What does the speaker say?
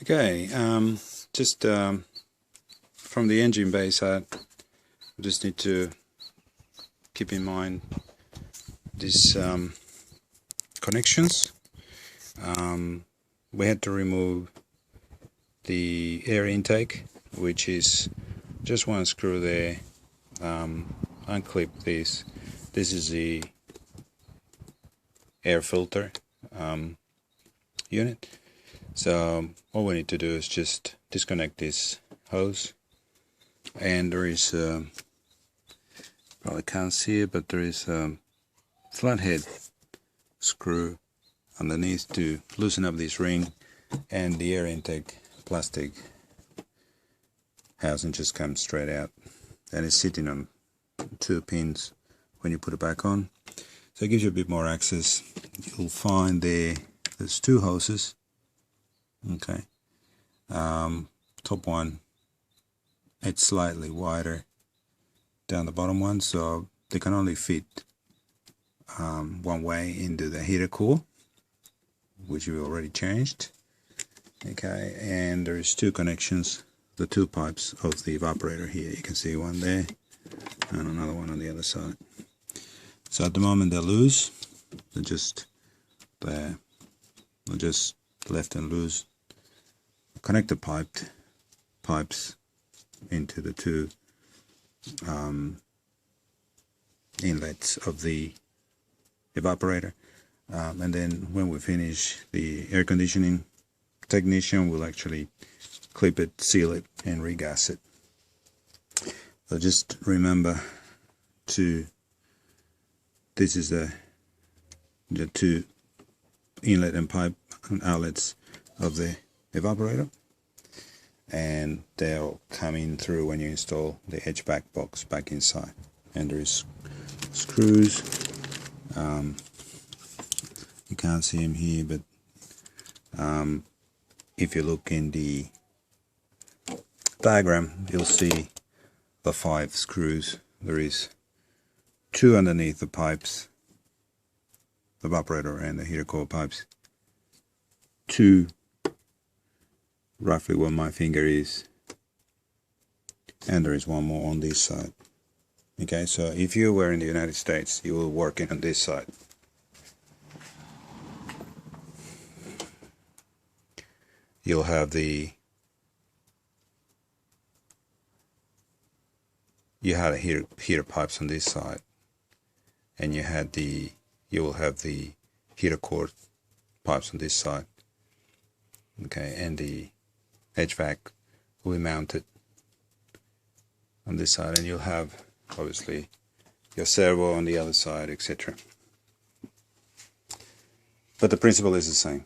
Okay, just from the engine bay side, we just need to keep in mind these connections. We had to remove the air intake, which is just one screw there. Unclip this. This is the air filter unit. So all we need to do is just disconnect this hose, and there is probably can't see it, but there is a flathead screw underneath to loosen up this ring, and the air intake plastic housing just comes straight out, and it's sitting on 2 pins when you put it back on, so it gives you a bit more access. You'll find there's 2 hoses. Okay, top one, it's slightly wider down the bottom one, so they can only fit one way into the heater core, which we already changed. Okay, and there's 2 connections, the 2 pipes of the evaporator here. You can see one there and another one on the other side. So at the moment they're loose, they're just left and loose. Connect the pipes into the 2 inlets of the evaporator, and then when we finish, the air conditioning technician will actually clip it, seal it, and regas it. So just remember this is the 2 inlet and pipe and outlets of the evaporator, and they'll come in through when you install the HVAC box back inside. And there is screws. You can't see them here, but if you look in the diagram, you'll see the 5 screws. There is 2 underneath the pipes, the evaporator and the heater core pipes, 2 roughly where my finger is, and there is 1 more on this side. Okay, so if you were in the United States, you will work on this side. You'll have you had a heater pipes on this side, and you will have the heater core pipes on this side. Okay, and the HVAC will be mounted on this side, and you'll have obviously your servo on the other side, etc. But the principle is the same.